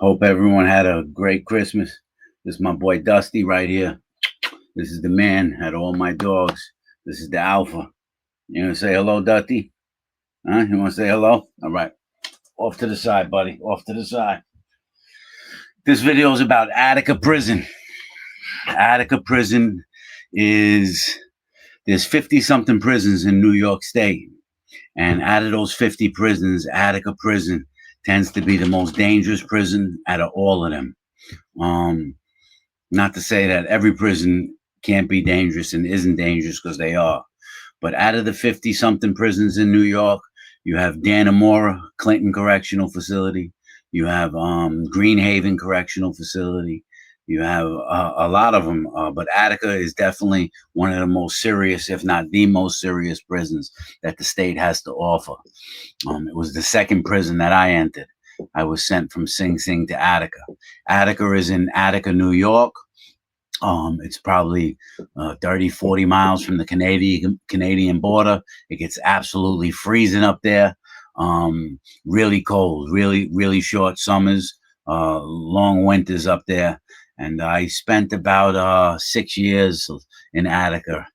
Hope everyone had a great Christmas. This is my boy Dusty right here. This is the man. Had all my dogs. This is the alpha. You want to say hello, Dusty? Huh? You want to say hello? All right. Off to the side, buddy. Off to the side. This video is about Attica Prison. Attica Prison is, there's 50-something prisons in New York State. And out of those 50 prisons, Attica Prison tends to be the most dangerous prison out of all of them. Not to say that every prison can't be dangerous and isn't dangerous, because they are. But out of the 50-something prisons in New York, you have Dannemora Clinton Correctional Facility. You have Greenhaven Correctional Facility. You have a lot of them, but Attica is definitely one of the most serious, if not the most serious prisons that the state has to offer. It was the second prison that I entered. I was sent from Sing Sing to Attica. Attica is in Attica, New York. It's probably 30, 40 miles from the Canadian border. It gets absolutely freezing up there. Really cold, really short summers, long winters up there. And I spent about 6 years in Attica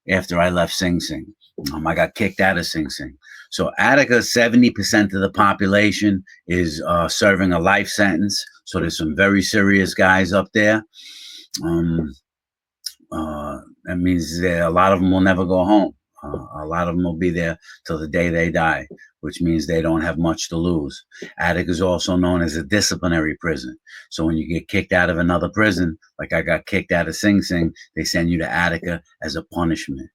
after I left Sing Sing. I got kicked out of Sing Sing. So Attica, 70% of the population is serving a life sentence. So there's some very serious guys up there. That means that a lot of them will never go home. A lot of them will be there till the day they die, which means they don't have much to lose. Attica is also known as a disciplinary prison. So when you get kicked out of another prison, like I got kicked out of Sing Sing, they send you to Attica as a punishment.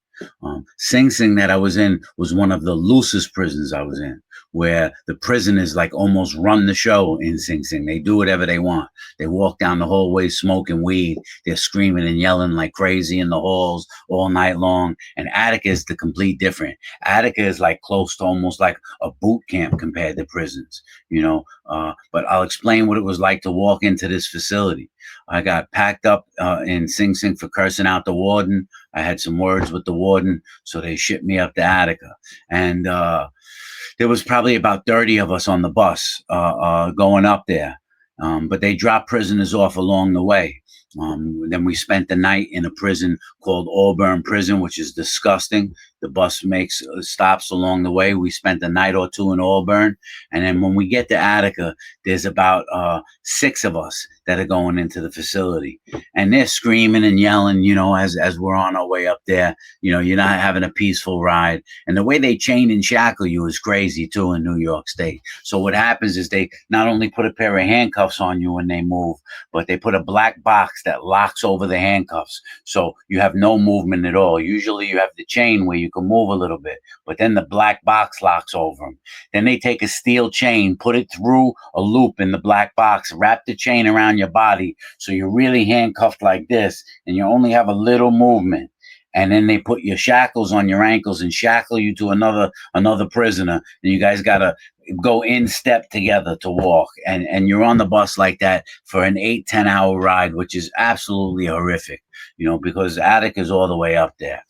Sing Sing that I was in was one of the loosest prisons I was in, where the prisoners like almost run the show in Sing Sing. They do whatever they want. They walk down the hallway smoking weed. They're screaming and yelling like crazy in the halls all night long. And Attica is the complete different. Attica is like close to almost like a boot camp compared to prisons, you know. But I'll explain what it was like to walk into this facility. I got packed up in Sing Sing for cursing out the warden. I had some words with the warden, so they shipped me up to Attica. And there was probably about 30 of us on the bus going up there. But they dropped prisoners off along the way. Then we spent the night in a prison called Auburn Prison, which is disgusting. The bus makes stops along the way. We spent a night or two in Auburn. And then when we get to Attica, there's about 6 of us that are going into the facility. And they're screaming and yelling, you know, as we're on our way up there. You know, you're not having a peaceful ride. And the way they chain and shackle you is crazy, too, in New York State. So what happens is they not only put a pair of handcuffs on you when they move, but they put a black box that locks over the handcuffs. So you have no movement at all. Usually you have the chain where you can move a little bit, but then the black box locks over them. Then they take a steel chain, put it through a loop in the black box, wrap the chain around your body. So you're really handcuffed like this, and you only have a little movement. And then they put your shackles on your ankles and shackle you to another prisoner. And you guys got to go in step together to walk. And you're on the bus like that for an 8-10 hour ride, which is absolutely horrific, you know, because Attica is all the way up there.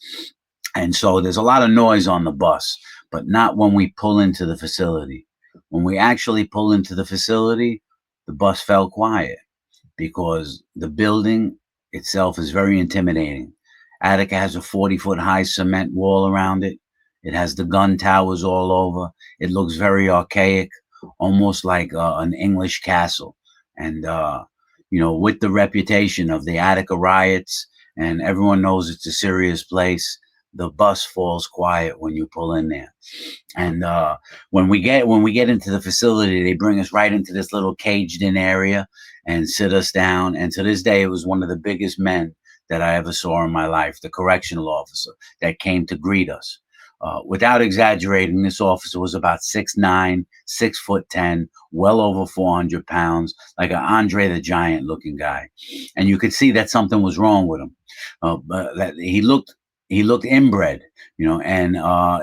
And so there's a lot of noise on the bus, but not when we pull into the facility. When we actually pull into the facility, the bus fell quiet because the building itself is very intimidating. Attica has a 40-foot high cement wall around it. It has the gun towers all over. It looks very archaic, almost like an English castle. And, you know, with the reputation of the Attica riots, and everyone knows it's a serious place, the bus falls quiet when you pull in there. And when we get into the facility, they bring us right into this little caged-in area and sit us down. And to this day, it was one of the biggest men that I ever saw in my life, the correctional officer that came to greet us. Without exaggerating, this officer was about 6'9", 6'10", well over 400 pounds, like an Andre the Giant looking guy. And you could see that something was wrong with him. But that he looked he looked inbred, and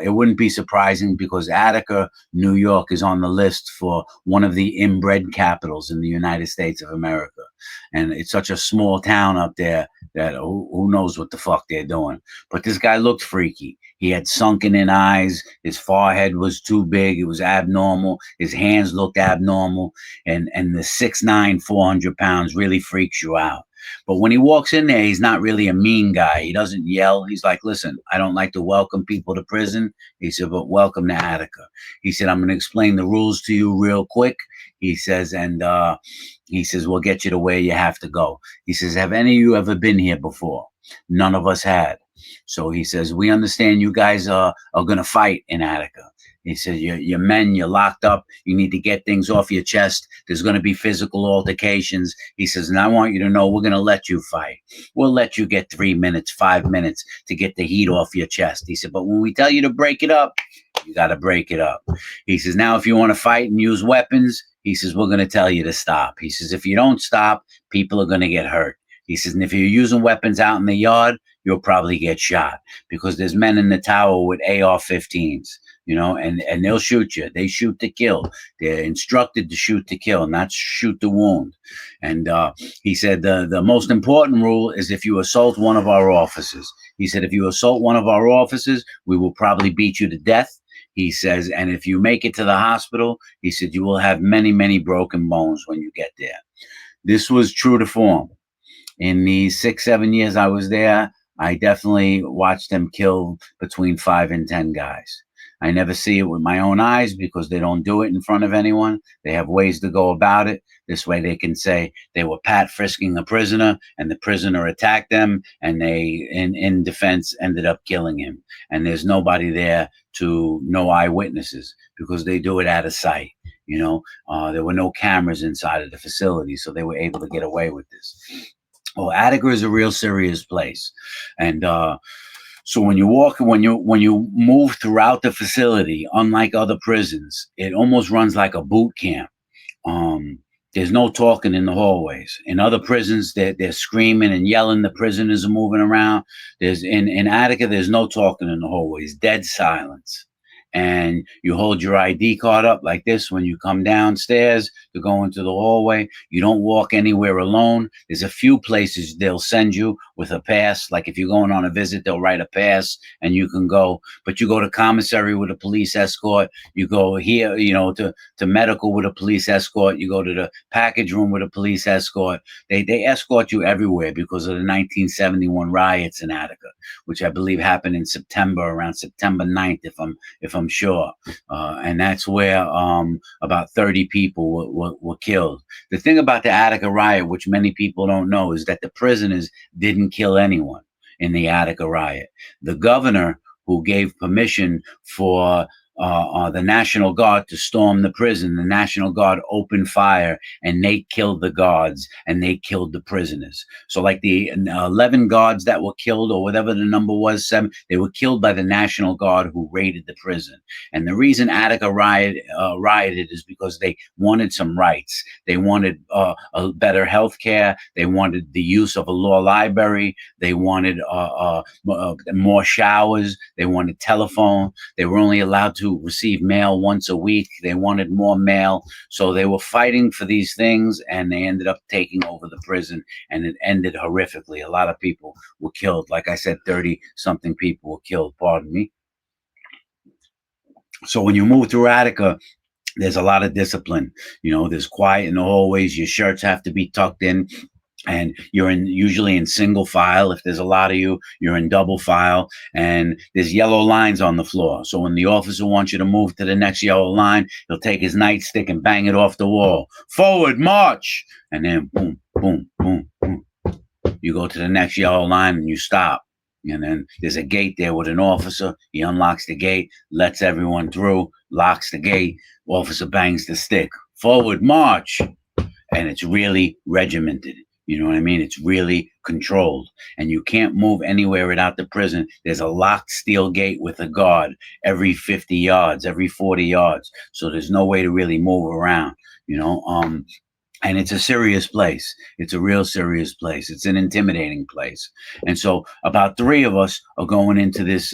it wouldn't be surprising because Attica, New York, is on the list for one of the inbred capitals in the United States of America. And it's such a small town up there that who knows what the fuck they're doing. But this guy looked freaky. He had sunken in eyes. His forehead was too big. It was abnormal. His hands looked abnormal. And the 6'9", 400 pounds really freaks you out. But when he walks in there, he's not really a mean guy. He doesn't yell. He's like, listen, I don't like to welcome people to prison. He said, but welcome to Attica. He said, I'm going to explain the rules to you real quick. He says, and he says, we'll get you to where you have to go. He says, have any of you ever been here before? None of us had. So he says, we understand you guys are going to fight in Attica. He said, you're men, you're locked up. You need to get things off your chest. There's going to be physical altercations. He says, and I want you to know we're going to let you fight. We'll let you get 3 minutes, 5 minutes to get the heat off your chest. He said, but when we tell you to break it up, you got to break it up. He says, now, if you want to fight and use weapons, he says, we're going to tell you to stop. He says, if you don't stop, people are going to get hurt. He says, and if you're using weapons out in the yard, you'll probably get shot because there's men in the tower with AR-15s. And they'll shoot you. They shoot to kill. They're instructed to shoot to kill, not shoot to wound. And he said the most important rule is if you assault one of our officers. He said, if you assault one of our officers, we will probably beat you to death. He says, and if you make it to the hospital, he said, you will have many, many broken bones when you get there. This was true to form. In the 6-7 years I was there, I definitely watched them kill between 5 and 10 guys. I never see it with my own eyes because they don't do it in front of anyone. They have ways to go about it. This way they can say they were pat frisking a prisoner and the prisoner attacked them and they, in defense, ended up killing him. And there's nobody there no eyewitnesses because they do it out of sight. There were no cameras inside of the facility, so they were able to get away with this. Well, Attica is a real serious place. And, so when you move throughout the facility, unlike other prisons, it almost runs like a boot camp. There's no talking in the hallways. In other prisons, they're screaming and yelling. The prisoners are moving around. In Attica, there's no talking in the hallways. Dead silence. And you hold your ID card up like this when you come downstairs to go into the hallway. You don't walk anywhere alone. There's a few places they'll send you with a pass. Like if you're going on a visit, they'll write a pass and you can go. But you go to commissary with a police escort. You go here, to medical with a police escort. You go to the package room with a police escort. They escort you everywhere because of the 1971 riots in Attica, which I believe happened in September, around September 9th, if I'm sure. And that's where about 30 people were killed. The thing about the Attica riot, which many people don't know, is that the prisoners didn't kill anyone in the Attica riot. The governor, who gave permission for the National Guard to storm the prison, the National Guard opened fire and they killed the guards and they killed the prisoners. So like the 11 guards that were killed, or whatever the number was, 7, they were killed by the National Guard who raided the prison. And the reason Attica rioted is because they wanted some rights. They wanted a better health care. They wanted the use of a law library. They wanted more showers. They wanted telephone. They were only allowed to receive mail once a week. They wanted more mail. So they were fighting for these things and they ended up taking over the prison, and it ended horrifically. A lot of people were killed. Like I said, 30 something people were killed, pardon me. So when you move through Attica, there's a lot of discipline. There's quiet in the hallways. Your shirts have to be tucked in. And you're usually in single file. If there's a lot of you, you're in double file, and there's yellow lines on the floor. So when the officer wants you to move to the next yellow line, he'll take his nightstick and bang it off the wall. Forward, march. And then boom, boom, boom, boom. You go to the next yellow line and you stop. And then there's a gate there with an officer. He unlocks the gate, lets everyone through, locks the gate. Officer bangs the stick. Forward, march. And it's really regimented. You know what I mean? It's really controlled, and you can't move anywhere without the prison. There's a locked steel gate with a guard every 50 yards, every 40 yards. So there's no way to really move around, And it's a serious place. It's a real serious place. It's an intimidating place. And so about three of us are going into this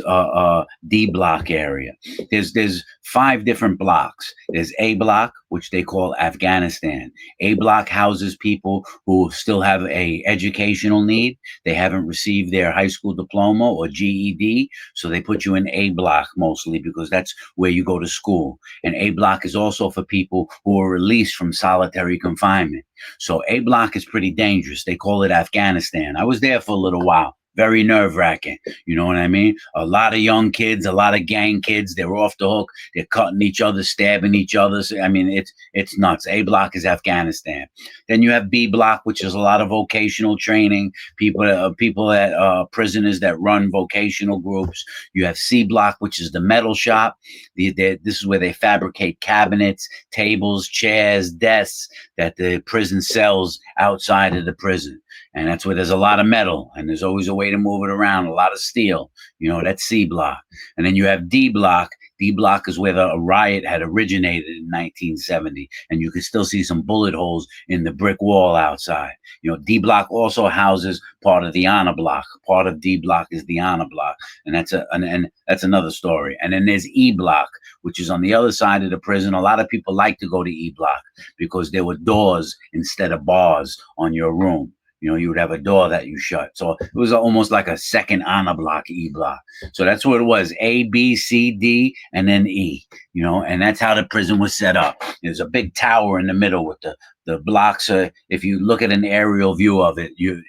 D block area. There's five different blocks. There's A block, which they call Afghanistan. A block houses people who still have a educational need. They haven't received their high school diploma or GED, so they put you in A block mostly because that's where you go to school. And A block is also for people who are released from solitary confinement. So A block is pretty dangerous. They call it Afghanistan. I was there for a little while. Very nerve wracking. You know what I mean? A lot of young kids, a lot of gang kids. They're off the hook. They're cutting each other, stabbing each other. I mean, it's nuts. A block is Afghanistan. Then you have B block, which is a lot of vocational training. People at prisoners that run vocational groups. You have C block, which is the metal shop. This is where they fabricate cabinets, tables, chairs, desks that the prison sells outside of the prison. And that's where there's a lot of metal and there's always a way to move it around, a lot of steel. You know, that's C block. And then you have D block. D block is where the riot had originated in 1970. And you can still see some bullet holes in the brick wall outside. You know, D block also houses part of the honor block. Part of D block is the honor block. And that's another story. And then there's E block, which is on the other side of the prison. A lot of people like to go to E block because there were doors instead of bars on your room. You know, you would have a door that you shut. So it was almost like a second honor block, E block. So that's what it was. A, B, C, D, and then E, you know, and that's how the prison was set up. There's a big tower in the middle with the blocks. If you look at an aerial view of it, you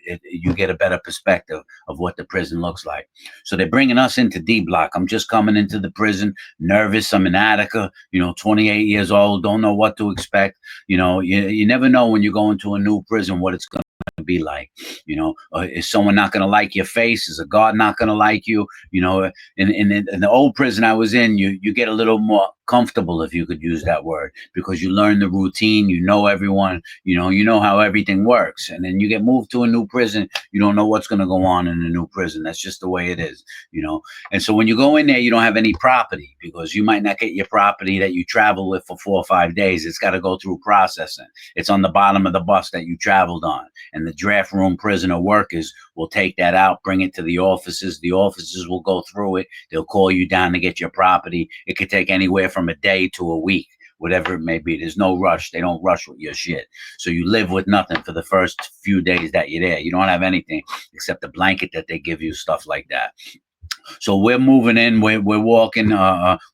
get a better perspective of what the prison looks like. So they're bringing us into D block. I'm just coming into the prison, nervous. I'm in Attica, 28 years old, don't know what to expect. You never know when you go into a new prison what it's going to be like. Is someone not going to like your face? Is a guard not going to like you? In the old prison I was in, you get a little more comfortable, if you could use that word, because you learn the routine, you know everyone, you know how everything works. And then you get moved to a new prison, you don't know what's going to go on in the new prison. That's just the way it is, And so when you go in there, you don't have any property because you might not get your property that you travel with for 4 or 5 days. It's got to go through processing. It's on the bottom of the bus that you traveled on. And the draft room prisoner workers will take that out, bring it to the offices. The offices will go through it. They'll call you down to get your property. It could take anywhere from a day to a week, whatever it may be. There's no rush. They don't rush with your shit. So you live with nothing for the first few days that you're there. You don't have anything except the blanket that they give you, stuff like that. So we're moving in, we're walking.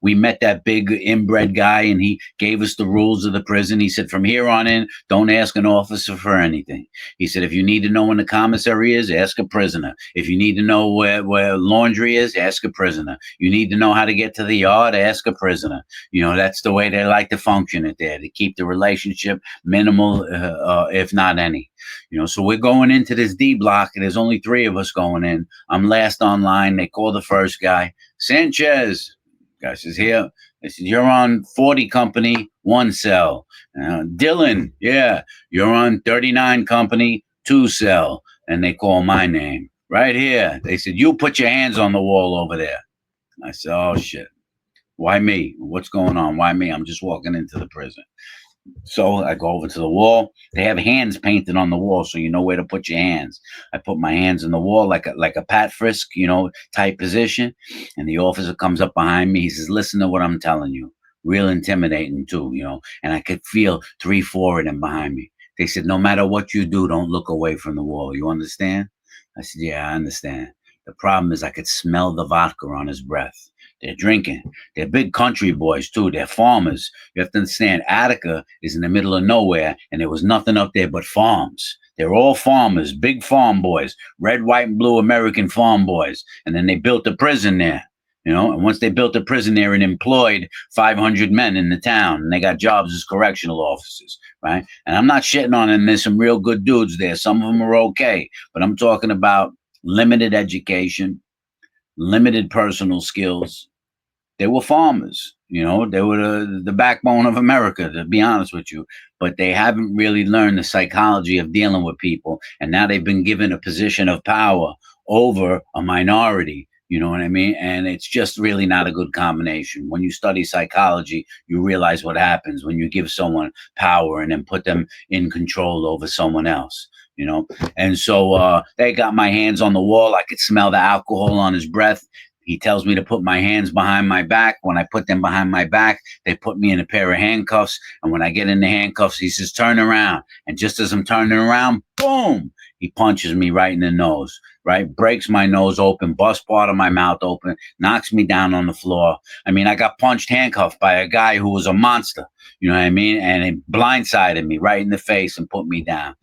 We met that big inbred guy and he gave us the rules of the prison. He said, from here on in, don't ask an officer for anything. He said, if you need to know when the commissary is, ask a prisoner. If you need to know where laundry is, ask a prisoner. You need to know how to get to the yard, ask a prisoner. That's the way they like to function it there, to keep the relationship minimal, if not any. So we're going into this D block and there's only 3 of us going in. I'm last online. They call the first guy, Sanchez. Guy says, here. They said, you're on 40 company, 1 cell. Dylan, yeah, you're on 39 company, 2 cell. And they call my name right here. They said, you put your hands on the wall over there. I said, oh, shit. Why me? What's going on? Why me? I'm just walking into the prison. So I go over to the wall. They have hands painted on the wall, so you know where to put your hands. I put my hands in the wall like a Pat Frisk, type position. And the officer comes up behind me. He says, listen to what I'm telling you. Real intimidating too, And I could feel 3, 4 of them behind me. They said, no matter what you do, don't look away from the wall. You understand? I said, yeah, I understand. The problem is I could smell the vodka on his breath. They're drinking. They're big country boys, too. They're farmers. You have to understand, Attica is in the middle of nowhere, and there was nothing up there but farms. They're all farmers, big farm boys, red, white, and blue American farm boys. And then they built a prison there, And once they built a prison there and employed 500 men in the town, and they got jobs as correctional officers, right? And I'm not shitting on them. There's some real good dudes there. Some of them are okay. But I'm talking about limited education, limited personal skills. They were farmers, they were the backbone of America, to be honest with you. But they haven't really learned the psychology of dealing with people. And now they've been given a position of power over a minority You know what I mean? And it's just really not a good combination. When you study psychology, you realize what happens when you give someone power and then put them in control over someone else, you know? And so they got my hands on the wall. I could smell the alcohol on his breath. He tells me to put my hands behind my back. When I put them behind my back, they put me in a pair of handcuffs. And when I get in the handcuffs, he says, turn around. And just as I'm turning around, boom, he punches me right in the nose, right? Breaks my nose open, busts part of my mouth open, knocks me down on the floor. I mean, I got punched, handcuffed by a guy who was a monster, you know what I mean? And it blindsided me right in the face and put me down.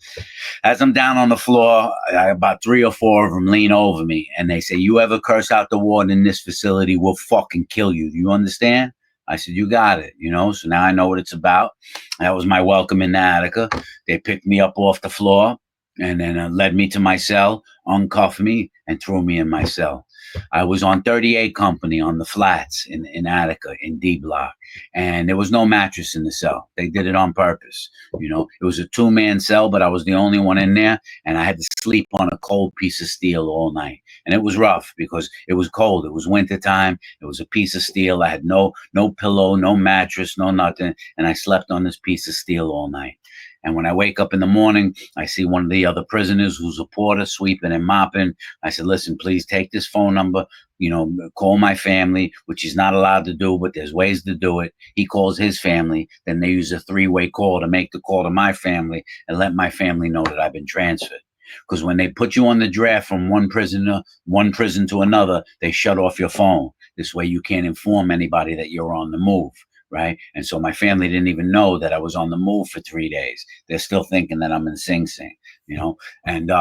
As I'm down on the floor, about 3 or 4 of them lean over me and they say, you ever curse out the warden in this facility, we'll fucking kill you. Do you understand? I said, you got it, you know? So now I know what it's about. That was my welcome in Attica. They picked me up off the floor and then led me to my cell, uncuffed me, and threw me in my cell. I was on 38 Company on the flats in Attica, in D Block, and there was no mattress in the cell. They did it on purpose. You know, it was a 2-man cell, but I was the only one in there, and I had to sleep on a cold piece of steel all night. And it was rough because it was cold. It was wintertime. It was a piece of steel. I had no pillow, no mattress, no nothing, and I slept on this piece of steel all night. And when I wake up in the morning, I see one of the other prisoners who's a porter sweeping and mopping. I said, listen, please take this phone number, you know, call my family, which he's not allowed to do, but there's ways to do it. He calls his family. Then they use a 3-way call to make the call to my family and let my family know that I've been transferred. Because when they put you on the draft from one prison to another, they shut off your phone. This way you can't inform anybody that you're on the move. Right. And so my family didn't even know that I was on the move for 3 days. They're still thinking that I'm in Sing Sing, you know, and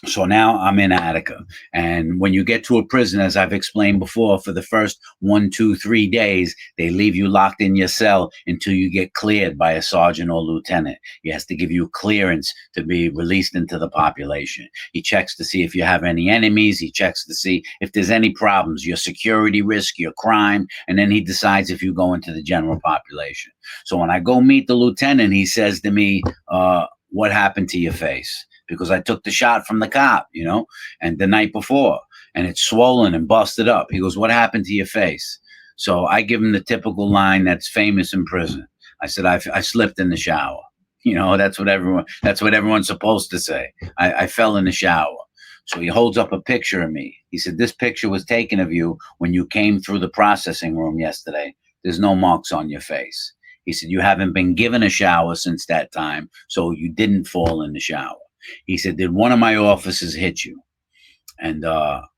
so now I'm in Attica. And when you get to a prison, as I've explained before, for the first 1, 2, 3 days, they leave you locked in your cell until you get cleared by a sergeant or lieutenant. He has to give you clearance to be released into the population. He checks to see if you have any enemies. He checks to see if there's any problems, your security risk, your crime. And then he decides if you go into the general population. So when I go meet the lieutenant, he says to me, what happened to your face? Because I took the shot from the cop, you know, and the night before, and it's swollen and busted up. He goes, what happened to your face? So I give him the typical line that's famous in prison. I said, I slipped in the shower. You know, that's what everyone's supposed to say. I fell in the shower. So he holds up a picture of me. He said, this picture was taken of you when you came through the processing room yesterday. There's no marks on your face. He said, you haven't been given a shower since that time, so you didn't fall in the shower. He said, did one of my officers hit you? And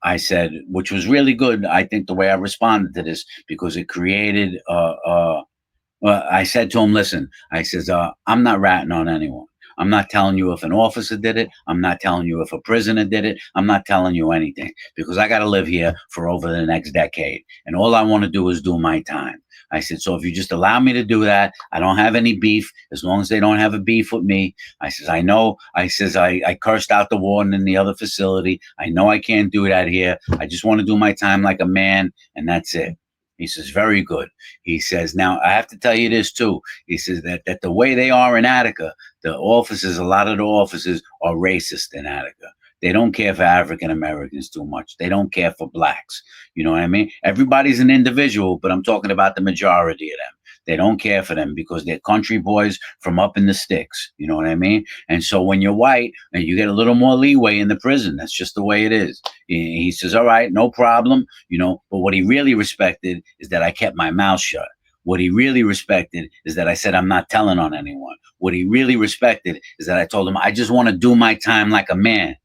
I said, which was really good, I think, the way I responded to this, because it created, I said to him, listen, I says, I'm not ratting on anyone. I'm not telling you if an officer did it. I'm not telling you if a prisoner did it. I'm not telling you anything, because I got to live here for over the next decade. And all I want to do is do my time. I said, so if you just allow me to do that, I don't have any beef, as long as they don't have a beef with me. I says, I know, I says, I cursed out the warden in the other facility. I know I can't do that here. I just want to do my time like a man, and that's it. He says, very good. He says, now I have to tell you this too. He says that the way they are in Attica, the officers, a lot of the officers are racist in Attica. They don't care for African Americans too much. They don't care for blacks. You know what I mean? Everybody's an individual, but I'm talking about the majority of them. They don't care for them because they're country boys from up in the sticks. You know what I mean? And so when you're white, and you get a little more leeway in the prison. That's just the way it is. He says, all right, no problem. You know, but what he really respected is that I kept my mouth shut. What he really respected is that I said, I'm not telling on anyone. What he really respected is that I told him, I just want to do my time like a man.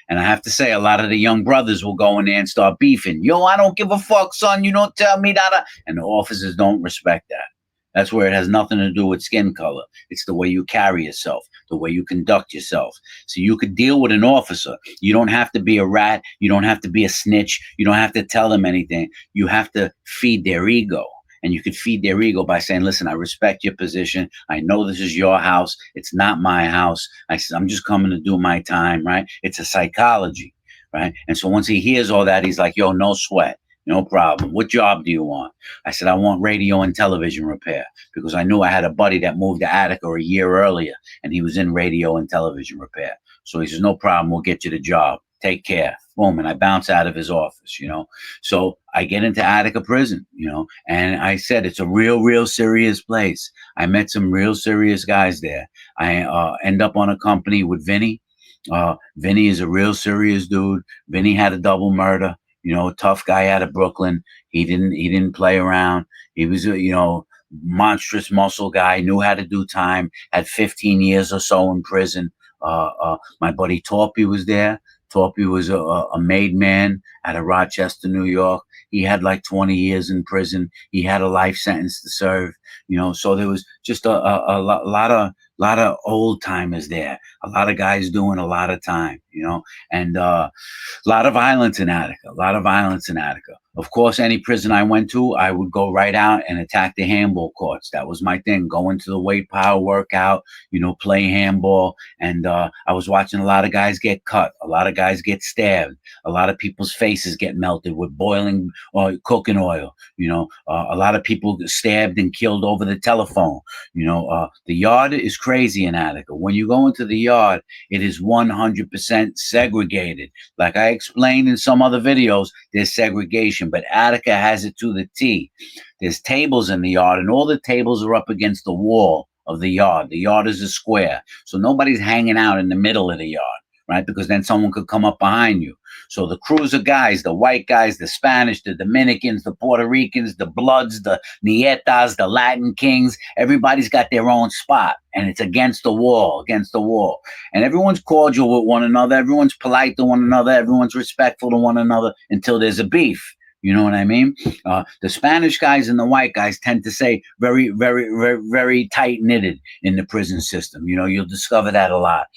And I have to say, a lot of the young brothers will go in there and start beefing. Yo, I don't give a fuck, son. You don't tell me that. And the officers don't respect that. That's where it has nothing to do with skin color. It's the way you carry yourself, the way you conduct yourself. So you could deal with an officer. You don't have to be a rat. You don't have to be a snitch. You don't have to tell them anything. You have to feed their ego. And you could feed their ego by saying, listen, I respect your position. I know this is your house. It's not my house. I'm just coming to do my time, right? It's a psychology, right? And so once he hears all that, he's like, yo, no sweat. No problem. What job do you want? I said, I want radio and television repair, because I knew I had a buddy that moved to Attica a year earlier, and he was in radio and television repair. So he says, no problem. We'll get you the job. take care. Boom, and I bounce out of his office, you know. So I get into Attica prison, you know, and I said it's a real serious place. I met some real serious guys there. I end up on a company with Vinny. Vinny is a real serious dude. Vinny had a double murder, you know, tough guy out of Brooklyn. He didn't play around. He was a, you know, monstrous muscle guy, knew how to do time, had 15 years or so in prison. My buddy Torpy was there. Torpy was a made man out of Rochester, New York. He had like 20 years in prison. He had a life sentence to serve, you know. So there was just a lot of old timers there. A lot of guys doing a lot of time, you know, and a lot of violence in Attica. A lot of violence in Attica. Of course, any prison I went to, I would go right out and attack the handball courts. That was my thing. Go into the weight power workout, you know, play handball. And I was watching a lot of guys get cut. A lot of guys get stabbed. A lot of people's faces get melted with boiling or cooking oil. You know, a lot of people stabbed and killed over the telephone. You know, the yard is crazy in Attica. When you go into the yard, it is 100% segregated. Like I explained in some other videos, there's segregation, but Attica has it to the T. There's tables in the yard, and all the tables are up against the wall of the yard. The yard is a square, so nobody's hanging out in the middle of the yard, right? Because then someone could come up behind you. So the cruiser guys, the white guys, the Spanish, the Dominicans, the Puerto Ricans, the Bloods, the Nietas, the Latin Kings, everybody's got their own spot, and it's against the wall, And everyone's cordial with one another. Everyone's polite to one another. Everyone's respectful to one another until there's a beef. You know what I mean? The Spanish guys and the white guys tend to say very tight knitted in the prison system. You know, you'll discover that a lot.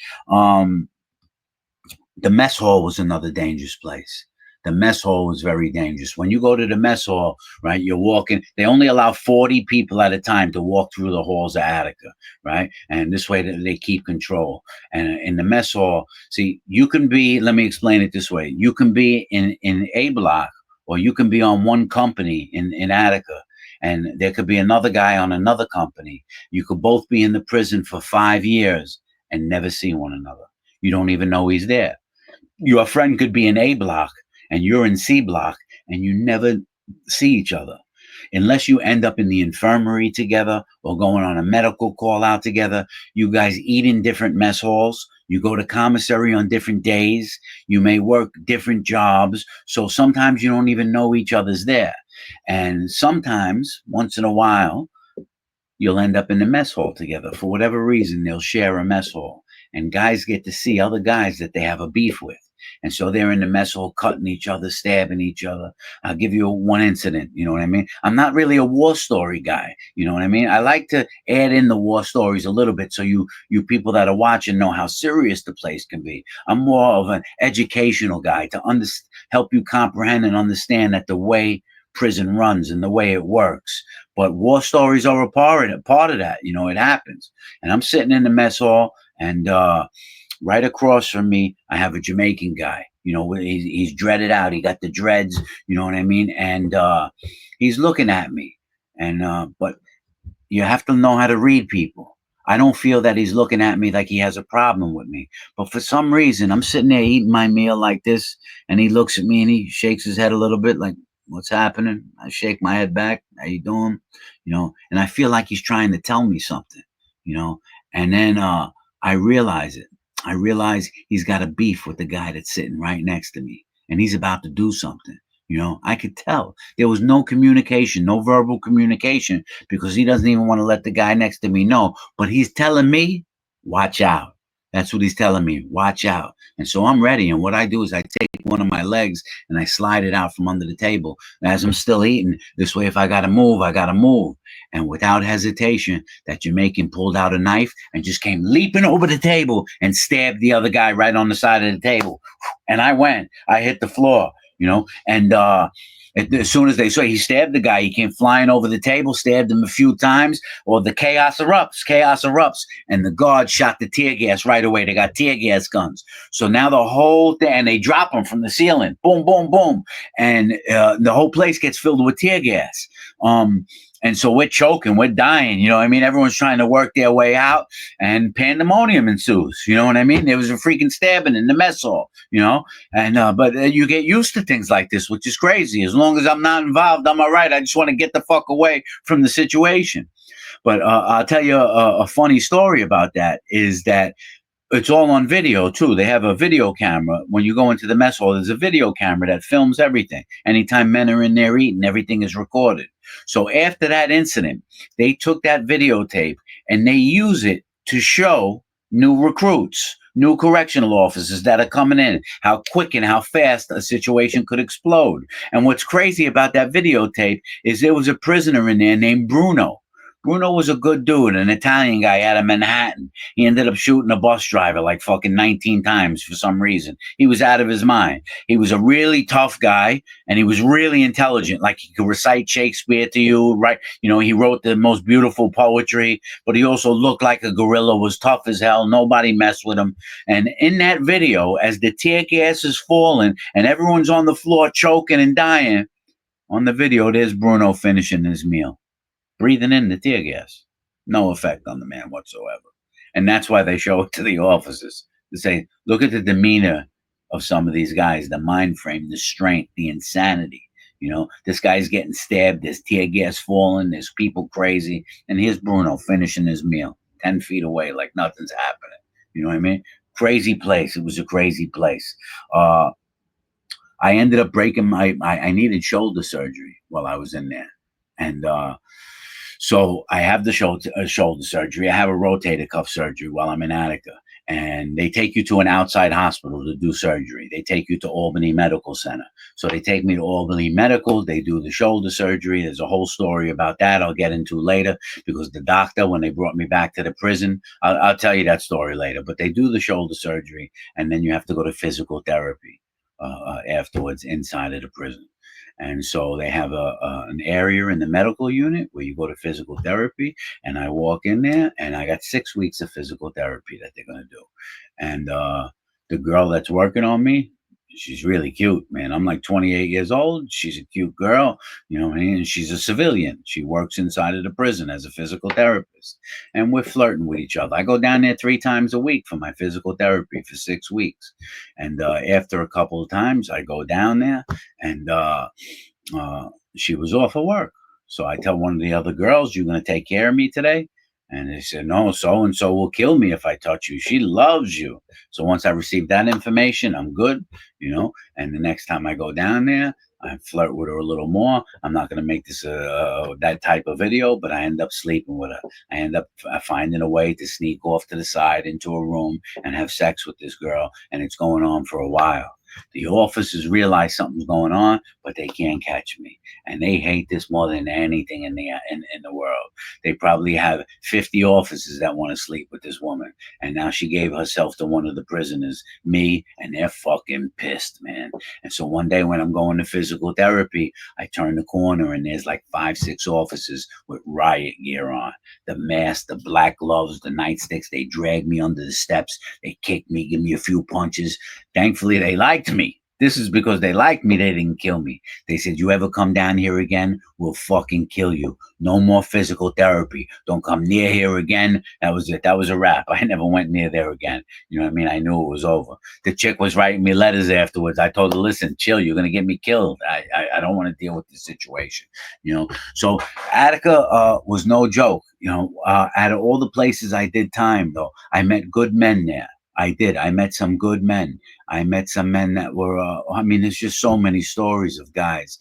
The mess hall was another dangerous place. The mess hall was very dangerous. When you go to the mess hall, right, you're walking, they only allow 40 people at a time to walk through the halls of Attica, right? And this way they keep control. And in the mess hall, see, you can be, let me explain it this way. You can be in A block, or you can be on one company in Attica. And there could be another guy on another company. You could both be in the prison for 5 years and never see one another. You don't even know he's there. Your friend could be in A block and you're in C block, and you never see each other unless you end up in the infirmary together or going on a medical call out together. You guys eat in different mess halls. You go to commissary on different days. You may work different jobs. So sometimes you don't even know each other's there. And sometimes, once in a while, you'll end up in the mess hall together. For whatever reason, they'll share a mess hall. And guys get to see other guys that they have a beef with. And so they're in the mess hall cutting each other, stabbing each other. I'll give you one incident. You know what I mean? I'm not really a war story guy. You know what I mean? I like to add in the war stories a little bit so you people that are watching know how serious the place can be. I'm more of an educational guy to help you comprehend and understand that the way prison runs and the way it works. But war stories are a part of that. You know, it happens. And I'm sitting in the mess hall, and right across from me, I have a Jamaican guy. You know, he's dreaded out. He got the dreads. You know what I mean? And he's looking at me. And but you have to know how to read people. I don't feel that he's looking at me like he has a problem with me. But for some reason, I'm sitting there eating my meal like this, and he looks at me and he shakes his head a little bit like, what's happening? I shake my head back. How you doing? You know, and I feel like he's trying to tell me something, you know, and then I realize it. I realize he's got a beef with the guy that's sitting right next to me, and he's about to do something. You know, I could tell there was no communication, no verbal communication, because he doesn't even want to let the guy next to me know. But he's telling me, watch out. That's what he's telling me. Watch out. And so I'm ready. And what I do is I take one of my legs and I slide it out from under the table as I'm still eating. This way, if I got to move, I got to move. And without hesitation, that Jamaican pulled out a knife and just came leaping over the table and stabbed the other guy right on the side of the table. And I hit the floor, you know, and as soon as they saw he stabbed the guy, he came flying over the table, stabbed him a few times, or the chaos erupts, and the guards shot the tear gas right away. They got tear gas guns. So now the whole thing, and they drop them from the ceiling, boom, boom, boom, and the whole place gets filled with tear gas. And so we're choking, we're dying, you know what I mean? Everyone's trying to work their way out, and pandemonium ensues, you know what I mean? There was a freaking stabbing in the mess hall, you know? And, but you get used to things like this, which is crazy. As long as I'm not involved, I'm all right. I just want to get the fuck away from the situation. But I'll tell you a funny story about that is that it's all on video too. They have a video camera. When you go into the mess hall, there's a video camera that films everything. Anytime men are in there eating, everything is recorded. So after that incident, they took that videotape and they use it to show new recruits, new correctional officers that are coming in, how quick and how fast a situation could explode. And what's crazy about that videotape is there was a prisoner in there named Bruno. Bruno was a good dude, an Italian guy out of Manhattan. He ended up shooting a bus driver like fucking 19 times for some reason. He was out of his mind. He was a really tough guy, and he was really intelligent. Like, he could recite Shakespeare to you, right? You know, he wrote the most beautiful poetry, but he also looked like a gorilla, was tough as hell. Nobody messed with him. And in that video, as the tear gas is falling and everyone's on the floor choking and dying, on the video, there's Bruno finishing his meal, breathing in the tear gas. No effect on the man whatsoever. And that's why they show it to the officers to say, look at the demeanor of some of these guys, the mind frame, the strength, the insanity. You know, this guy's getting stabbed, there's tear gas falling, there's people crazy. And here's Bruno finishing his meal 10 feet away like nothing's happening. You know what I mean? Crazy place. It was a crazy place. I ended up breaking I needed shoulder surgery while I was in there. And so I have the shoulder surgery. I have a rotator cuff surgery while I'm in Attica. And they take you to an outside hospital to do surgery. They take you to Albany Medical Center. So they take me to Albany Medical. They do the shoulder surgery. There's a whole story about that I'll get into later, because the doctor, when they brought me back to the prison, I'll tell you that story later. But they do the shoulder surgery, and then you have to go to physical therapy afterwards inside of the prison. And so they have an area in the medical unit where you go to physical therapy. And I walk in there, and I got 6 weeks of physical therapy that they're going to do. And the girl that's working on me, she's really cute, man. I'm like 28 years old. She's a cute girl, you know what I mean? And she's a civilian. She works inside of the prison as a physical therapist. And we're flirting with each other. I go down there 3 times a week for my physical therapy for 6 weeks. And after a couple of times, I go down there, and she was off of work. So I tell one of the other girls, "You're going to take care of me today?" And they said, "No, so and so will kill me if I touch you. She loves you." So once I receive that information, I'm good, you know. And the next time I go down there, I flirt with her a little more. I'm not going to make this that type of video, but I end up sleeping with her. I end up finding a way to sneak off to the side into a room and have sex with this girl, and it's going on for a while. The officers realize something's going on, but they can't catch me, and they hate this more than anything in the world. They probably have 50 officers that want to sleep with this woman, and now she gave herself to one of the prisoners, me, and they're fucking pissed, man. And so one day when I'm going to physical therapy, I turn the corner, and there's like 5, 6 officers with riot gear on, the mask, the black gloves, the nightsticks. They drag me under the steps. They kick me, give me a few punches. Thankfully, they liked me. This is because they liked me. They didn't kill me. They said, "You ever come down here again, we'll fucking kill you. No more physical therapy. Don't come near here again." That was it. That was a wrap. I never went near there again. You know what I mean? I knew it was over. The chick was writing me letters afterwards. I told her, "Listen, chill. You're going to get me killed. I don't want to deal with this situation." You know? So Attica was no joke. You know, out of all the places I did time, though, I met good men there. I did. I met some good men. I met some men that were, I mean, there's just so many stories of guys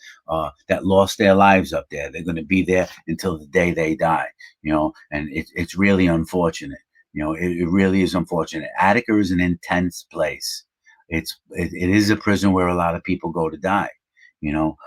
that lost their lives up there. They're going to be there until the day they die, you know, and it's really unfortunate. You know, it really is unfortunate. Attica is an intense place. It is a prison where a lot of people go to die, you know.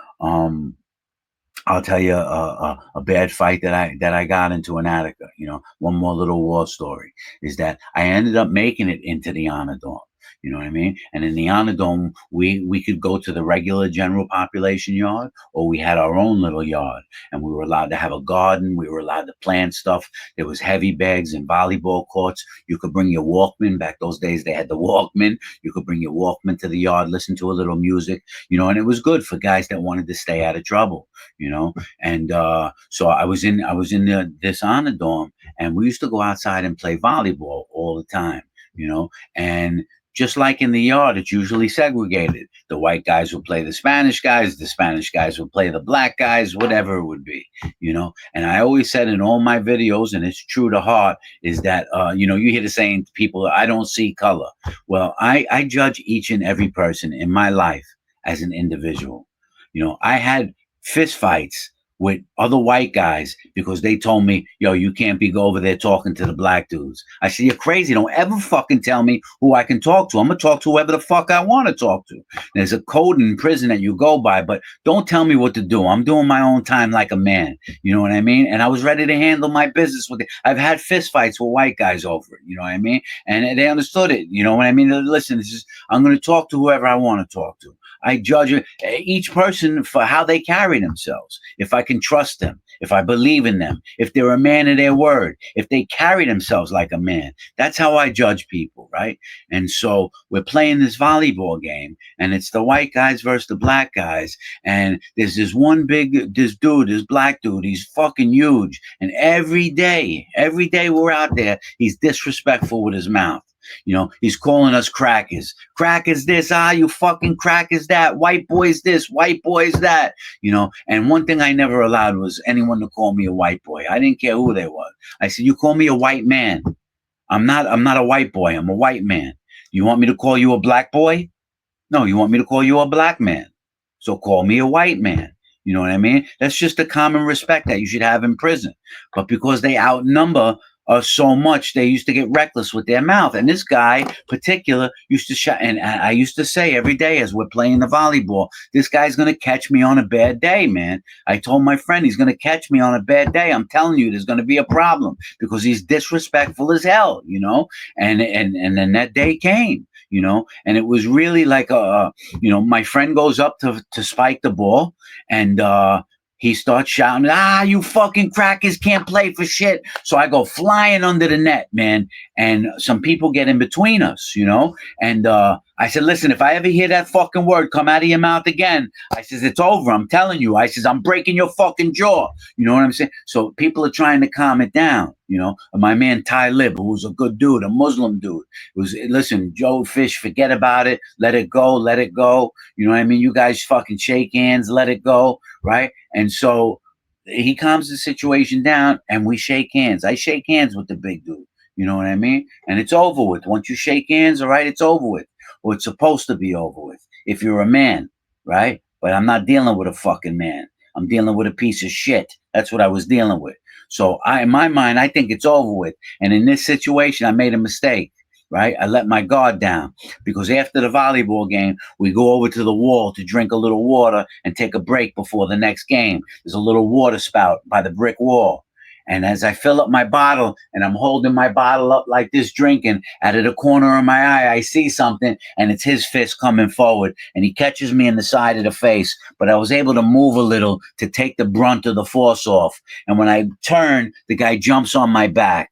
I'll tell you a bad fight that I got into in Attica. You know, one more little war story is that I ended up making it into the honor dorm. You know what I mean? And in the Honor Dome, we could go to the regular general population yard, or we had our own little yard, and we were allowed to have a garden. We were allowed to plant stuff. There was heavy bags and volleyball courts. You could bring your Walkman. Back those days, they had the Walkman. You could bring your Walkman to the yard, listen to a little music, and it was good for guys that wanted to stay out of trouble, And so I was in this Honor Dome, and we used to go outside and play volleyball all the time, and just like in the yard, it's usually segregated. The white guys will play the Spanish guys will play the black guys, whatever it would be, And I always said in all my videos, and it's true to heart, is that, you hear the saying, people, I don't see color. Well, I judge each and every person in my life as an individual. I had fist fights with other white guys because they told me, yo, you can't be over there talking to the black dudes. I said, you're crazy. Don't ever fucking tell me who I can talk to. I'm going to talk to whoever the fuck I want to talk to. There's a code in prison that you go by, but don't tell me what to do. I'm doing my own time like a man. You know what I mean? And I was ready to handle my business with it. I've had fist fights with white guys over it. You know what I mean? And they understood it. You know what I mean? Listen, I'm going to talk to whoever I want to talk to. I judge each person for how they carry themselves. If I can trust them, if I believe in them, if they're a man of their word, if they carry themselves like a man, that's how I judge people, right? And so we're playing this volleyball game, and it's the white guys versus the black guys. And there's this black dude, he's fucking huge. And every day we're out there, he's disrespectful with his mouth. He's calling us crackers. Crackers this, you fucking crackers that. White boys this, white boys that. And one thing I never allowed was anyone to call me a white boy. I didn't care who they were. I said, you call me a white man. I'm not a white boy. I'm a white man. You want me to call you a black boy? No, you want me to call you a black man. So call me a white man. You know what I mean? That's just a common respect that you should have in prison. But because they outnumber so much, they used to get reckless with their mouth. And this guy particular used to shout, and I used to say every day as we're playing the volleyball, this guy's going to catch me on a bad day, man. I told my friend he's going to catch me on a bad day. I'm telling you, there's going to be a problem because he's disrespectful as hell, and then that day came, and it was really like my friend goes up to spike the ball, and he starts shouting, you fucking crackers can't play for shit. So I go flying under the net, man. And some people get in between us, And I said, listen, if I ever hear that fucking word come out of your mouth again, I says, it's over. I'm telling you. I says, I'm breaking your fucking jaw. You know what I'm saying? So people are trying to calm it down, My man Ty Lib, who was a good dude, a Muslim dude, listen, Joe Fish, forget about it. Let it go. Let it go. You know what I mean? You guys fucking shake hands. Let it go. Right. And so he calms the situation down and we shake hands. I shake hands with the big dude. You know what I mean? And it's over with. Once you shake hands, all right, it's over with. Or it's supposed to be over with if you're a man, right? But I'm not dealing with a fucking man. I'm dealing with a piece of shit. That's what I was dealing with. So in my mind, I think it's over with. And in this situation, I made a mistake. Right? I let my guard down because after the volleyball game, we go over to the wall to drink a little water and take a break before the next game. There's a little water spout by the brick wall. And as I fill up my bottle and I'm holding my bottle up like this, drinking, out of the corner of my eye, I see something and it's his fist coming forward and he catches me in the side of the face. But I was able to move a little to take the brunt of the force off. And when I turn, the guy jumps on my back.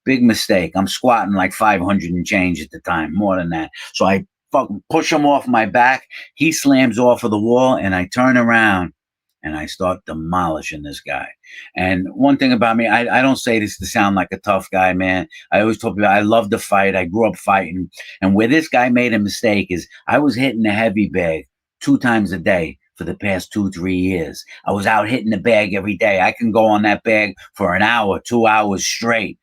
Big mistake. I'm squatting like 500 and change at the time, more than that. So I fucking push him off my back. He slams off of the wall and I turn around and I start demolishing this guy. And one thing about me, I don't say this to sound like a tough guy, man. I always told people I love to fight. I grew up fighting. And where this guy made a mistake is I was hitting the heavy bag 2 times a day for the past 2-3 years. I was out hitting the bag every day. I can go on that bag for an hour, 2 hours straight.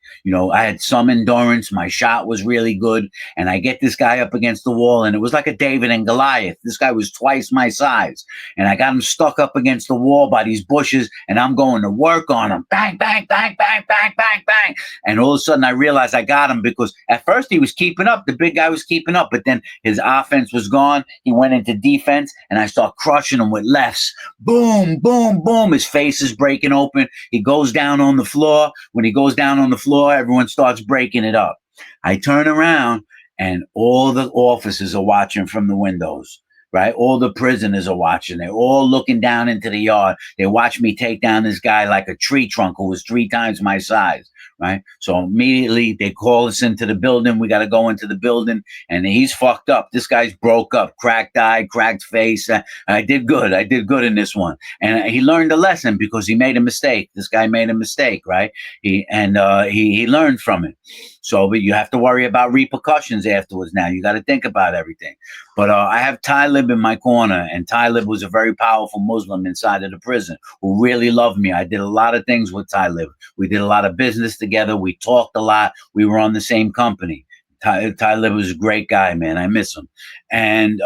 I had some endurance. My shot was really good. And I get this guy up against the wall and it was like a David and Goliath. This guy was twice my size. And I got him stuck up against the wall by these bushes and I'm going to work on him. Bang, bang, bang, bang, bang, bang, bang. And all of a sudden I realized I got him because at first he was keeping up. The big guy was keeping up, but then his offense was gone. He went into defense and I start crushing him with lefts. Boom, boom, boom. His face is breaking open. He goes down on the floor. When he goes down on the floor, everyone starts breaking it up. I turn around and all the officers are watching from the windows. Right, all the prisoners are watching. They're all looking down into the yard. They watch me take down this guy like a tree trunk who was 3 times my size. Right, so immediately they call us into the building. We got to go into the building, and he's fucked up. This guy's broke up, cracked eye, cracked face. I did good. I did good in this one, and he learned a lesson because he made a mistake. This guy made a mistake, right? He learned from it. So, but you have to worry about repercussions afterwards. Now you got to think about everything. But I have Talib in my corner, and Talib was a very powerful Muslim inside of the prison who really loved me. I did a lot of things with Talib. We did a lot of business together. We talked a lot. We were on the same company. Talib was a great guy, man. I miss him. And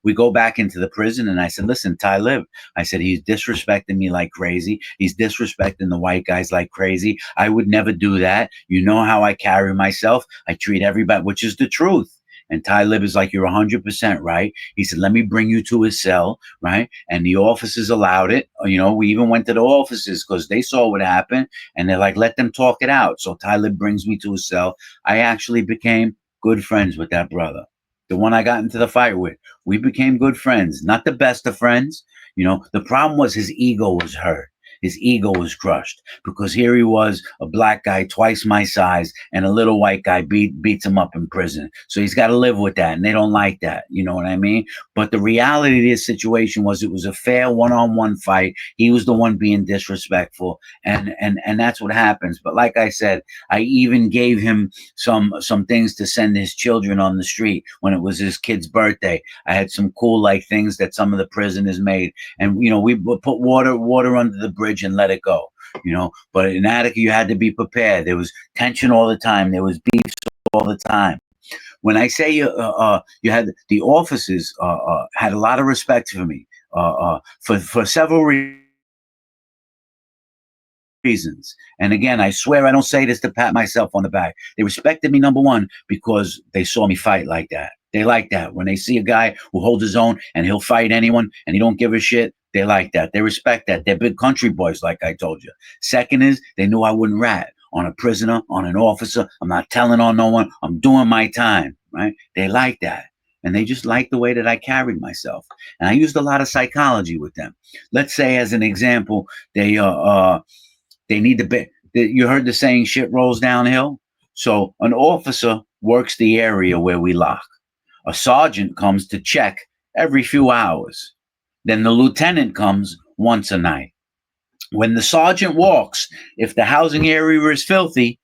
we go back into the prison, and I said, listen, Talib, I said, he's disrespecting me like crazy. He's disrespecting the white guys like crazy. I would never do that. You know how I carry myself. I treat everybody, which is the truth. And Talib is like, you're 100% right. He said, let me bring you to his cell, right? And the officers allowed it. You know, we even went to the officers because they saw what happened. And they're like, let them talk it out. So Talib brings me to his cell. I actually became good friends with that brother, the one I got into the fight with. We became good friends, not the best of friends. You know, the problem was his ego was hurt. His ego was crushed because here he was, a black guy twice my size, and a little white guy beats him up in prison. So he's got to live with that, and they don't like that. You know what I mean? But the reality of this situation was it was a fair one-on-one fight. He was the one being disrespectful, and that's what happens. But like I said, I even gave him some things to send his children on the street when it was his kid's birthday. I had some cool like things that some of the prisoners made, and you know, we put water under the bridge and let it go, you know. But in Attica, you had to be prepared. There was tension all the time. There was beef all the time. When I say you had the officers had a lot of respect for me for several reasons. And again, I swear I don't say this to pat myself on the back. They respected me, number one, because they saw me fight like that. They like that. When they see a guy who holds his own and he'll fight anyone and he don't give a shit, they like that. They respect that. They're big country boys, like I told you. Second is they knew I wouldn't rat on a prisoner, on an officer. I'm not telling on no one. I'm doing my time, right? They like that. And they just like the way that I carried myself. And I used a lot of psychology with them. Let's say, as an example, they need to be. You heard the saying, shit rolls downhill. So an officer works the area where we lock. A sergeant comes to check every few hours. Then the lieutenant comes once a night. When the sergeant walks, if the housing area is filthy,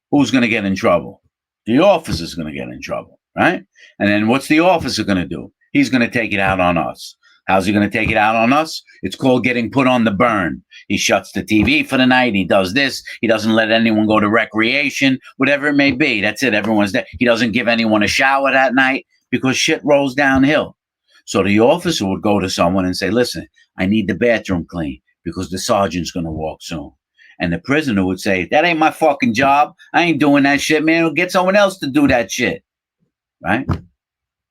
who's going to get in trouble? The officer's going to get in trouble, right? And then what's the officer going to do? He's going to take it out on us. How's he going to take it out on us? It's called getting put on the burn. He shuts the TV for the night. He does this. He doesn't let anyone go to recreation, whatever it may be. That's it. Everyone's there. He doesn't give anyone a shower that night because shit rolls downhill. So the officer would go to someone and say, listen, I need the bathroom clean because the sergeant's going to walk soon. And the prisoner would say, that ain't my fucking job. I ain't doing that shit, man. Get someone else to do that shit. Right?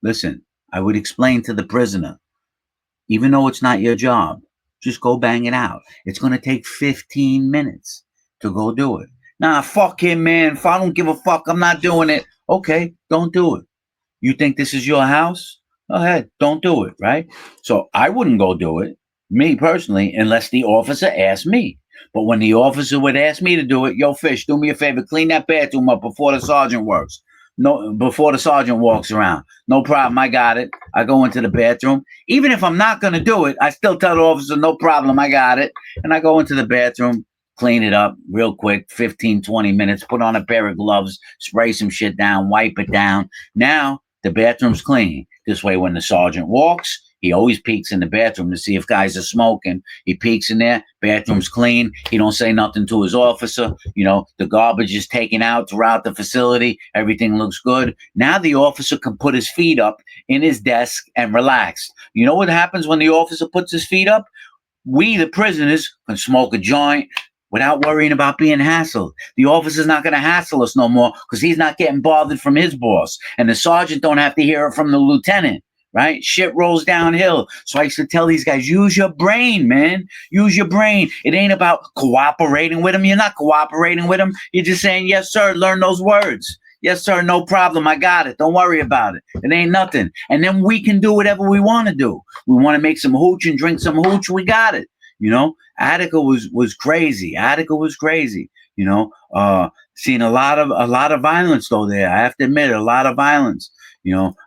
Listen, I would explain to the prisoner, even though it's not your job, just go bang it out. It's going to take 15 minutes to go do it. Nah, fuck him, man. If I don't give a fuck, I'm not doing it. Okay, don't do it. You think this is your house? Go ahead, don't do it, right? So I wouldn't go do it, me personally, unless the officer asked me. But when the officer would ask me to do it, yo, Fish, do me a favor, clean that bathroom up before the sergeant works. No, before the sergeant walks around. No problem, I got it. I go into the bathroom. Even if I'm not going to do it, I still tell the officer, no problem, I got it. And I go into the bathroom, clean it up real quick, 15, 20 minutes, put on a pair of gloves, spray some shit down, wipe it down. Now the bathroom's clean. This way, when the sergeant walks, he always peeks in the bathroom to see if guys are smoking. He peeks in there, bathroom's clean. He don't say nothing to his officer. You know, the garbage is taken out throughout the facility. Everything looks good. Now the officer can put his feet up in his desk and relax. You know what happens when the officer puts his feet up? We, the prisoners, can smoke a joint without worrying about being hassled. The officer's not going to hassle us no more because he's not getting bothered from his boss. And the sergeant don't have to hear it from the lieutenant, right? Shit rolls downhill. So I used to tell these guys, use your brain, man. Use your brain. It ain't about cooperating with them. You're not cooperating with them. You're just saying, yes, sir, learn those words. Yes, sir, no problem. I got it. Don't worry about it. It ain't nothing. And then we can do whatever we want to do. We want to make some hooch and drink some hooch. We got it. Attica was crazy. Attica was crazy. Seen a lot of violence though there. I have to admit, a lot of violence.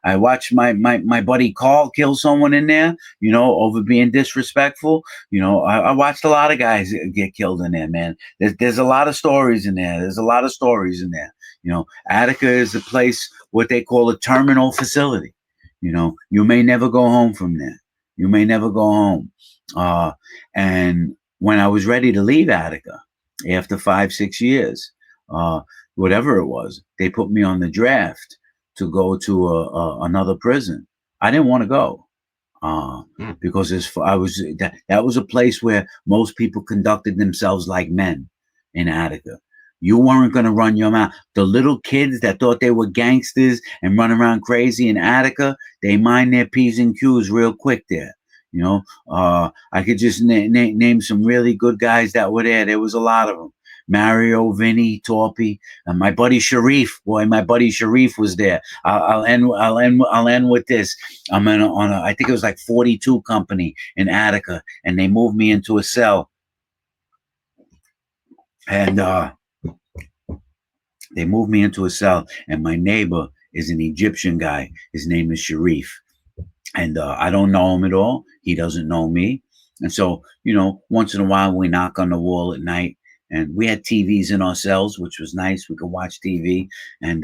I watched my buddy Carl kill someone in there, over being disrespectful. I watched a lot of guys get killed in there, man. There's a lot of stories in there. There's a lot of stories in there. Attica is a place, what they call a terminal facility. You may never go home from there. You may never go home. And when I was ready to leave Attica, after 5-6 years, whatever it was, they put me on the draft to go to another prison. I didn't want to go because that was a place where most people conducted themselves like men in Attica. You weren't going to run your mouth. The little kids that thought they were gangsters and run around crazy in Attica, they mind their P's and Q's real quick there. I could just name some really good guys that were there. There was a lot of them. Mario, Vinny, Torpy, and my buddy Sharif. Boy, my buddy Sharif was there. I'll end with this. I'm on a I think it was like 42 company in Attica, and they moved me into a cell. And they moved me into a cell, and my neighbor is an Egyptian guy. His name is Sharif. And I don't know him at all. He doesn't know me. And so, once in a while we knock on the wall at night, and we had TVs in our cells, which was nice. We could watch TV. And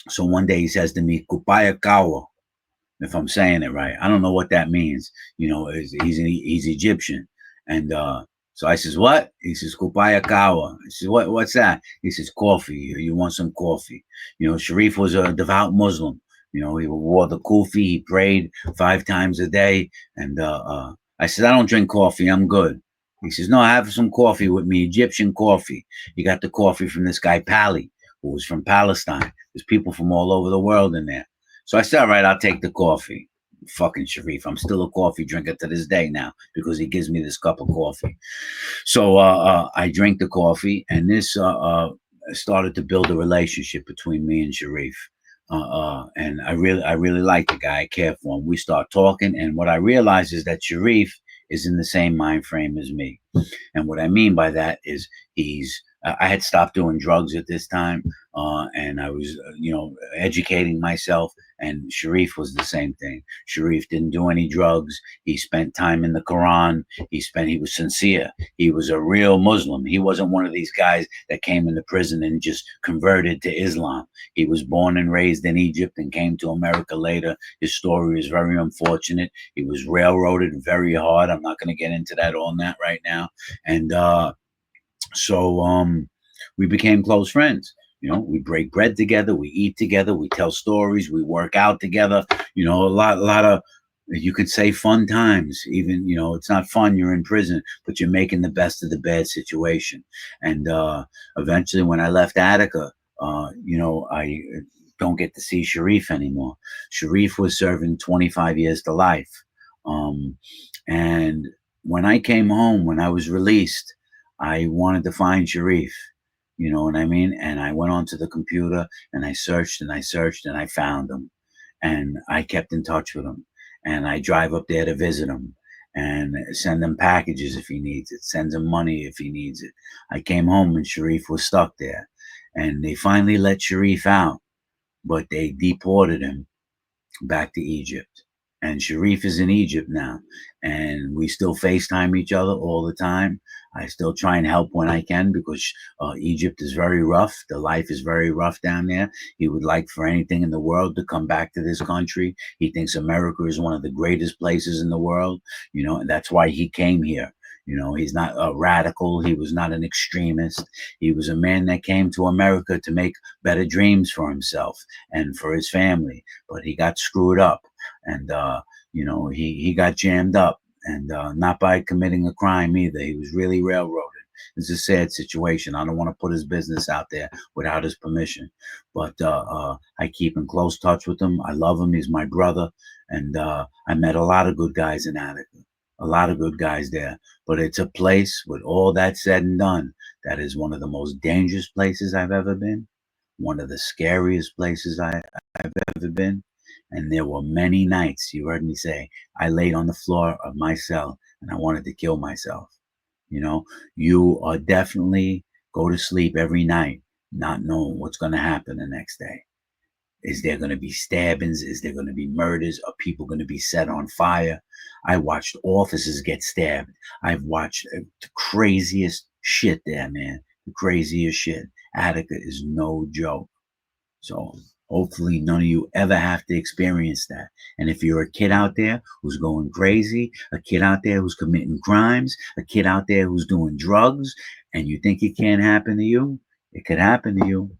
so one day he says to me, Kupaya Kawa, if I'm saying it right. I don't know what that means. He's Egyptian. And so I says, what? He says, Kupaya Kawa. I says, what's that? He says, coffee. You want some coffee? Sharif was a devout Muslim. He wore the kufi. He prayed 5 times a day. And I said, I don't drink coffee. I'm good. He says, no, have some coffee with me, Egyptian coffee. He got the coffee from this guy, Pali, who was from Palestine. There's people from all over the world in there. So I said, all right, I'll take the coffee. Fucking Sharif. I'm still a coffee drinker to this day now because he gives me this cup of coffee. So I drank the coffee, and this started to build a relationship between me and Sharif. And I really like the guy. I care for him. We start talking, and what I realize is that Sharif is in the same mind frame as me. And what I mean by that is I had stopped doing drugs at this time, and I was, educating myself. And Sharif was the same thing. Sharif didn't do any drugs. He spent time in the Quran. He was sincere. He was a real Muslim. He wasn't one of these guys that came into prison and just converted to Islam. He was born and raised in Egypt and came to America later. His story is very unfortunate. He was railroaded very hard. I'm not going to get into that right now. And so we became close friends. We break bread together, we eat together, we tell stories, we work out together. A lot of, you could say, fun times. Even, it's not fun, you're in prison, but you're making the best of the bad situation. And eventually, when I left Attica, I don't get to see Sharif anymore. Sharif was serving 25 years to life. And when I came home, when I was released, I wanted to find Sharif. You know what I mean? And I went onto the computer and I searched and I searched and I found him. And I kept in touch with him. And I drive up there to visit him and send him packages if he needs it, sends him money if he needs it. I came home and Sharif was stuck there. And they finally let Sharif out, but they deported him back to Egypt. And Sharif is in Egypt now. And we still FaceTime each other all the time. I still try and help when I can because Egypt is very rough. The life is very rough down there. He would like for anything in the world to come back to this country. He thinks America is one of the greatest places in the world, and that's why he came here. He's not a radical. He was not an extremist. He was a man that came to America to make better dreams for himself and for his family. But he got screwed up, and he got jammed up, and not by committing a crime either. He was really railroaded. It's a sad situation. I don't want to put his business out there without his permission. But I keep in close touch with him. I love him. He's my brother, and I met a lot of good guys in Attica. A lot of good guys there. But it's a place, with all that said and done, that is one of the most dangerous places I've ever been. one of the scariest places I've ever been. And there were many nights, you heard me say, I laid on the floor of my cell and I wanted to kill myself. You know, you are definitely go to sleep every night not knowing what's going to happen the next day. Is there going to be stabbings? Is there going to be murders? Are people going to be set on fire? I watched officers get stabbed. I've watched the craziest shit there, man. The craziest shit. Attica is no joke. So hopefully none of you ever have to experience that. And if you're a kid out there who's going crazy, a kid out there who's committing crimes, a kid out there who's doing drugs, and you think it can't happen to you, it could happen to you.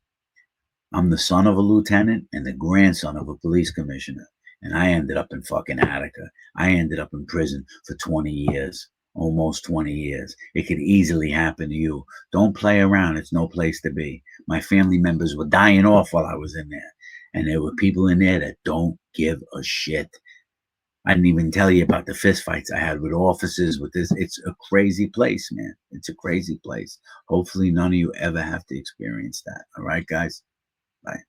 I'm the son of a lieutenant and the grandson of a police commissioner. And I ended up in fucking Attica. I ended up in prison for 20 years, almost 20 years. It could easily happen to you. Don't play around. It's no place to be. My family members were dying off while I was in there. And there were people in there that don't give a shit. I didn't even tell you about the fist fights I had with officers with this. It's a crazy place, man. It's a crazy place. Hopefully none of you ever have to experience that. All right, guys? Bye.